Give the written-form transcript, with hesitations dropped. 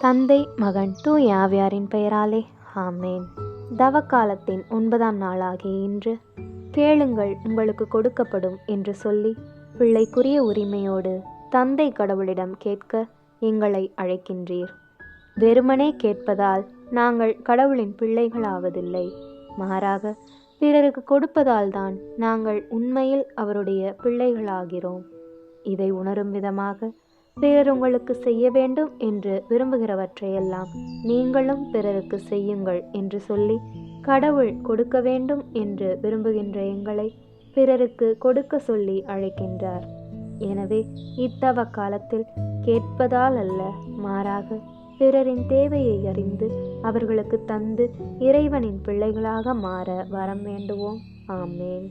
தந்தை, மகன், தூய ஆவியாரின் பெயராலே ஆமேன். தவக்காலத்தின் 9ஆம் நாளாகிய இன்று கேளுங்கள் உங்களுக்கு கொடுக்கப்படும் என்று சொல்லி பிள்ளைக்குரிய உரிமையோடு தந்தை கடவுளிடம் கேட்க எங்களை அழைக்கின்றீர். வெறுமனே கேட்பதால் நாங்கள் கடவுளின் பிள்ளைகளாவதில்லை, மாறாக பிறருக்கு கொடுப்பதால் தான் நாங்கள் உண்மையில் அவருடைய பிள்ளைகளாகிறோம். இதை உணரும் விதமாக பிறர் உங்களுக்கு செய்ய வேண்டும் என்று விரும்புகிறவற்றையெல்லாம் நீங்களும் பிறருக்கு செய்யுங்கள் என்று சொல்லி கடவுள் கொடுக்க வேண்டும் என்று விரும்புகின்ற எங்களை பிறருக்கு கொடுக்க சொல்லி அழைக்கின்றார். எனவே இத்தவ காலத்தில் கேட்பதால் அல்ல, மாறாக பிறரின் தேவையை அறிந்து அவர்களுக்கு தந்து இறைவனின் பிள்ளைகளாக மாற வரம் வேண்டுவோம். ஆமேன்.